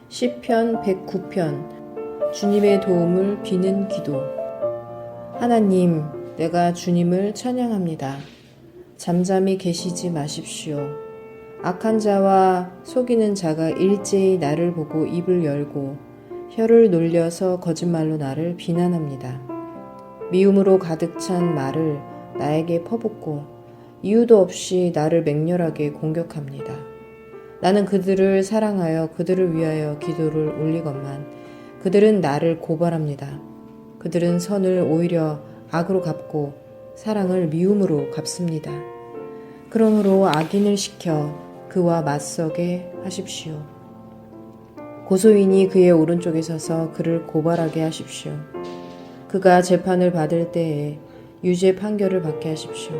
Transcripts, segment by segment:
시편 109편 주님의 도움을 비는 기도. 하나님, 내가 주님을 찬양합니다. 잠잠히 계시지 마십시오. 악한 자와 속이는 자가 일제히 나를 보고 입을 열고 혀를 놀려서 거짓말로 나를 비난합니다. 미움으로 가득 찬 말을 나에게 퍼붓고 이유도 없이 나를 맹렬하게 공격합니다. 나는 그들을 사랑하여 그들을 위하여 기도를 올리건만 그들은 나를 고발합니다. 그들은 선을 오히려 악으로 갚고 사랑을 미움으로 갚습니다. 그러므로 악인을 시켜 그와 맞서게 하십시오. 고소인이 그의 오른쪽에 서서 그를 고발하게 하십시오. 그가 재판을 받을 때에 유죄 판결을 받게 하십시오.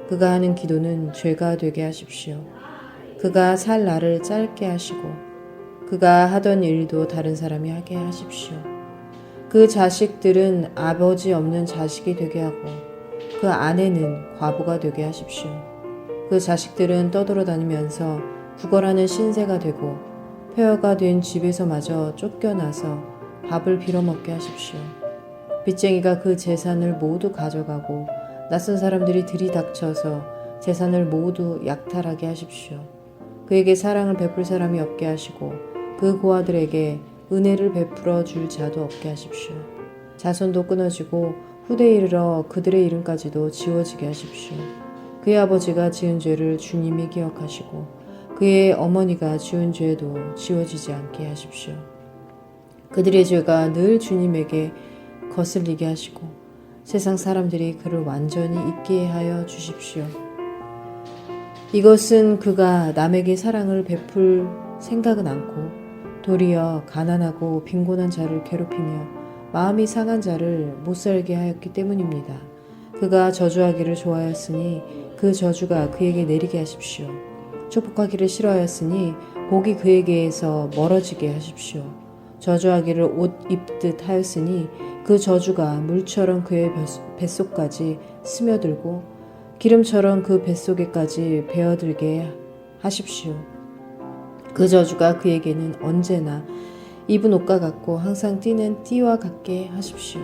그가 하는 기도는 죄가 되게 하십시오. 그가 살 날을 짧게 하시고 그가 하던 일도 다른 사람이 하게 하십시오. 그 자식들은 아버지 없는 자식이 되게 하고 그 아내는 과부가 되게 하십시오. 그 자식들은 떠돌아다니면서 구걸하는 신세가 되고 폐허가 된 집에서마저 쫓겨나서 밥을 빌어먹게 하십시오. 빚쟁이가 그 재산을 모두 가져가고 낯선 사람들이 들이닥쳐서 재산을 모두 약탈하게 하십시오. 그에게 사랑을 베풀 사람이 없게 하시고 그 고아들에게 은혜를 베풀어 줄 자도 없게 하십시오. 자손도 끊어지고 후대에 이르러 그들의 이름까지도 지워지게 하십시오. 그의 아버지가 지은 죄를 주님이 기억하시고 그의 어머니가 지은 죄도 지워지지 않게 하십시오. 그들의 죄가 늘 주님에게 거슬리게 하시고 세상 사람들이 그를 완전히 잊게 하여 주십시오. 이것은 그가 남에게 사랑을 베풀 생각은 않고 도리어 가난하고 빈곤한 자를 괴롭히며 마음이 상한 자를 못살게 하였기 때문입니다. 그가 저주하기를 좋아하였으니 그 저주가 그에게 내리게 하십시오. 축복하기를 싫어하였으니 복이 그에게서 멀어지게 하십시오. 저주하기를 옷 입듯 하였으니 그 저주가 물처럼 그의 뱃속까지 스며들고 기름처럼 그 뱃속에까지 베어들게 하십시오. 그 저주가 그에게는 언제나 입은 옷과 같고 항상 뛰는 띠와 같게 하십시오.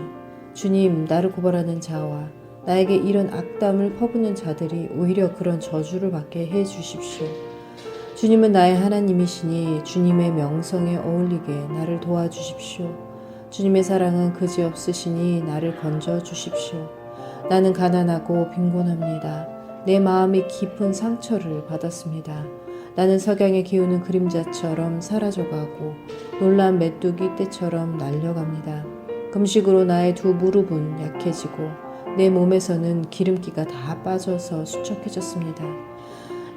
주님, 나를 고발하는 자와 나에게 이런 악담을 퍼붓는 자들이 오히려 그런 저주를 받게 해 주십시오. 주님은 나의 하나님이시니 주님의 명성에 어울리게 나를 도와주십시오. 주님의 사랑은 그지없으시니 나를 건져 주십시오. 나는 가난하고 빈곤합니다. 내 마음이 깊은 상처를 받았습니다. 나는 석양의 기우는 그림자처럼 사라져가고 놀란 메뚜기 떼처럼 날려갑니다. 금식으로 나의 두 무릎은 약해지고 내 몸에서는 기름기가 다 빠져서 수척해졌습니다.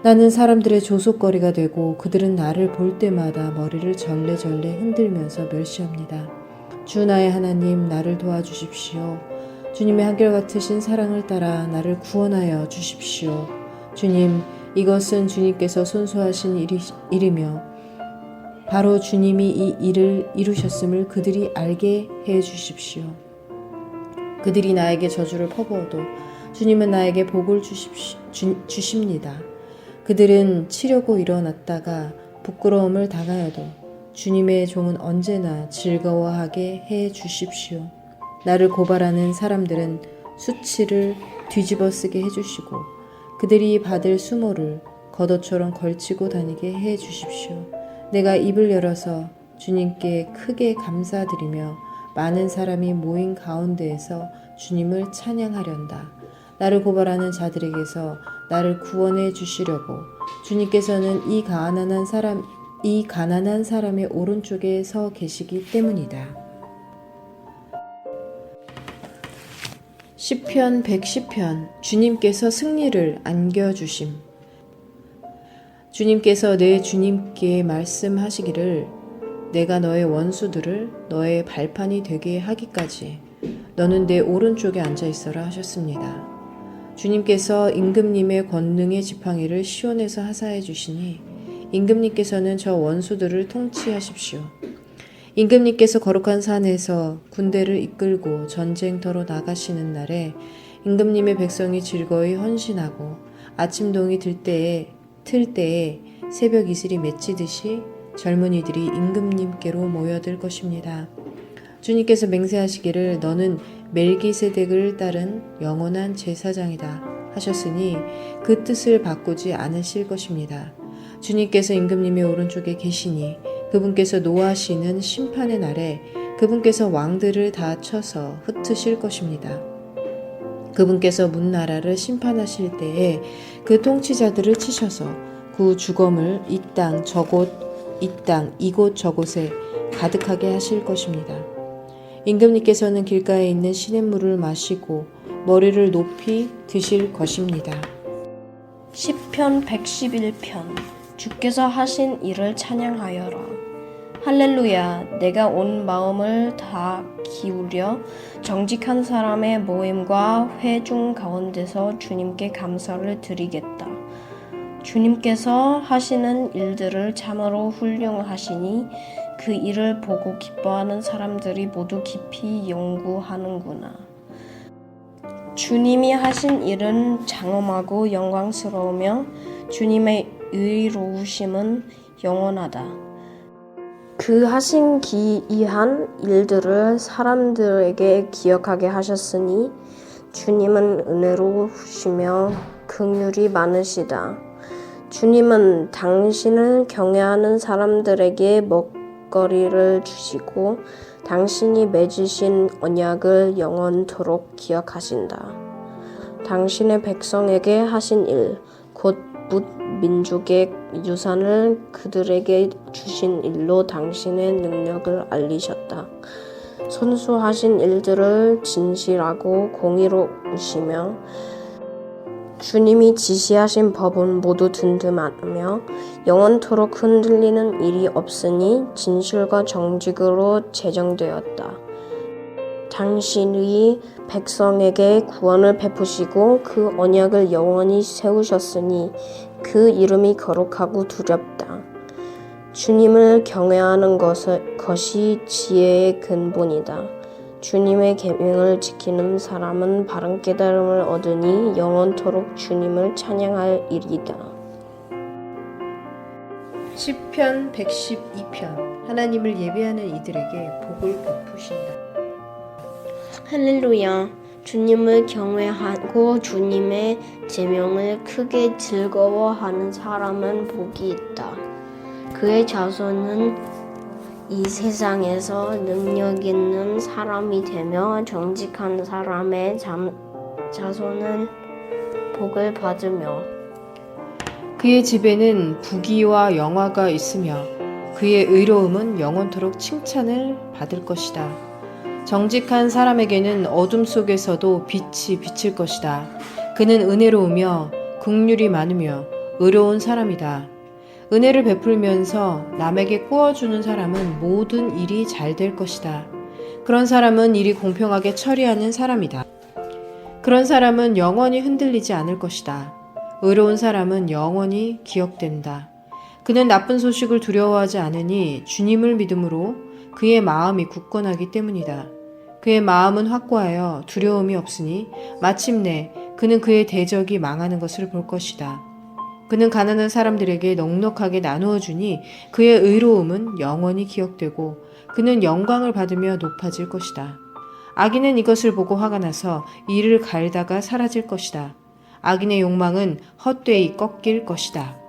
나는 사람들의 조속거리가 되고 그들은 나를 볼 때마다 머리를 절레절레 흔들면서 멸시합니다. 주 나의 하나님, 나를 도와주십시오. 주님의 한결같으신 사랑을 따라 나를 구원하여 주십시오. 주님, 이것은 주님께서 손수하신 일이며 바로 주님이 이 일을 이루셨음을 그들이 알게 해 주십시오. 그들이 나에게 저주를 퍼부어도 주님은 나에게 복을 주십니다. 그들은 치려고 일어났다가 부끄러움을 당하여도 주님의 종은 언제나 즐거워하게 해 주십시오. 나를 고발하는 사람들은 수치를 뒤집어 쓰게 해주시고 그들이 받을 수모를 겉옷처럼 걸치고 다니게 해 주십시오. 내가 입을 열어서 주님께 크게 감사드리며 많은 사람이 모인 가운데에서 주님을 찬양하련다. 나를 고발하는 자들에게서 나를 구원해 주시려고 주님께서는 이 가난한 사람의 오른쪽에 서 계시기 때문이다. 시편 110편 주님께서 승리를 안겨주심. 주님께서 내 주님께 말씀하시기를 내가 너의 원수들을 너의 발판이 되게 하기까지 너는 내 오른쪽에 앉아 있어라 하셨습니다. 주님께서 임금님의 권능의 지팡이를 시온에서 하사해 주시니 임금님께서는 저 원수들을 통치하십시오. 임금님께서 거룩한 산에서 군대를 이끌고 전쟁터로 나가시는 날에 임금님의 백성이 즐거이 헌신하고 아침동이 틀 때에 새벽 이슬이 맺히듯이 젊은이들이 임금님께로 모여들 것입니다. 주님께서 맹세하시기를 너는 멜기세덱을 따른 영원한 제사장이다 하셨으니 그 뜻을 바꾸지 않으실 것입니다. 주님께서 임금님의 오른쪽에 계시니 그분께서 노하시는 심판의 날에 그분께서 왕들을 다 쳐서 흩으실 것입니다. 그분께서 문나라를 심판하실 때에 그 통치자들을 치셔서 그 주검을 이 땅 저곳 이 땅 이곳 저곳에 가득하게 하실 것입니다. 임금님께서는 길가에 있는 시냇물을 마시고 머리를 높이 드실 것입니다. 시편 111편 주께서 하신 일을 찬양하여라. 할렐루야. 내가 온 마음을 다 기울여 정직한 사람의 모임과 회중 가운데서 주님께 감사를 드리겠다. 주님께서 하시는 일들을 참으로 훌륭하시니 그 일을 보고 기뻐하는 사람들이 모두 깊이 연구하는구나. 주님이 하신 일은 장엄하고 영광스러우며 주님의 의로우심은 영원하다. 그 하신 기이한 일들을 사람들에게 기억하게 하셨으니 주님은 은혜로우시며 긍휼이 많으시다. 주님은 당신을 경외하는 사람들에게 먹거리를 주시고 당신이 맺으신 언약을 영원토록 기억하신다. 당신의 백성에게 하신 일, 곧 뭇 민족의 유산을 그들에게 주신 일로 당신의 능력을 알리셨다. 손수하신 일들을 진실하고 공의로우시며 주님이 지시하신 법은 모두 든든하며 영원토록 흔들리는 일이 없으니 진실과 정직으로 제정되었다. 당신의 백성에게 구원을 베푸시고 그 언약을 영원히 세우셨으니 그 이름이 거룩하고 두렵다. 주님을 경외하는 것이 지혜의 근본이다. 주님의 계명을 지키는 사람은 바른 깨달음을 얻으니 영원토록 주님을 찬양할 일이다. 시편 112편 하나님을 예배하는 이들에게 복을 베푸신다. 할렐루야. 주님을 경외하고 주님의 제명을 크게 즐거워하는 사람은 복이 있다. 그의 자손은 이 세상에서 능력 있는 사람이 되며 정직한 사람의 자손은 복을 받으며 그의 집에는 부귀와 영화가 있으며 그의 의로움은 영원토록 칭찬을 받을 것이다. 정직한 사람에게는 어둠 속에서도 빛이 비칠 것이다. 그는 은혜로우며 긍휼이 많으며 의로운 사람이다. 은혜를 베풀면서 남에게 꾸어주는 사람은 모든 일이 잘 될 것이다. 그런 사람은 일이 공평하게 처리하는 사람이다. 그런 사람은 영원히 흔들리지 않을 것이다. 의로운 사람은 영원히 기억된다. 그는 나쁜 소식을 두려워하지 않으니 주님을 믿음으로 그의 마음이 굳건하기 때문이다. 그의 마음은 확고하여 두려움이 없으니 마침내 그는 그의 대적이 망하는 것을 볼 것이다. 그는 가난한 사람들에게 넉넉하게 나누어 주니 그의 의로움은 영원히 기억되고 그는 영광을 받으며 높아질 것이다. 악인은 이것을 보고 화가 나서 이를 갈다가 사라질 것이다. 악인의 욕망은 헛되이 꺾일 것이다.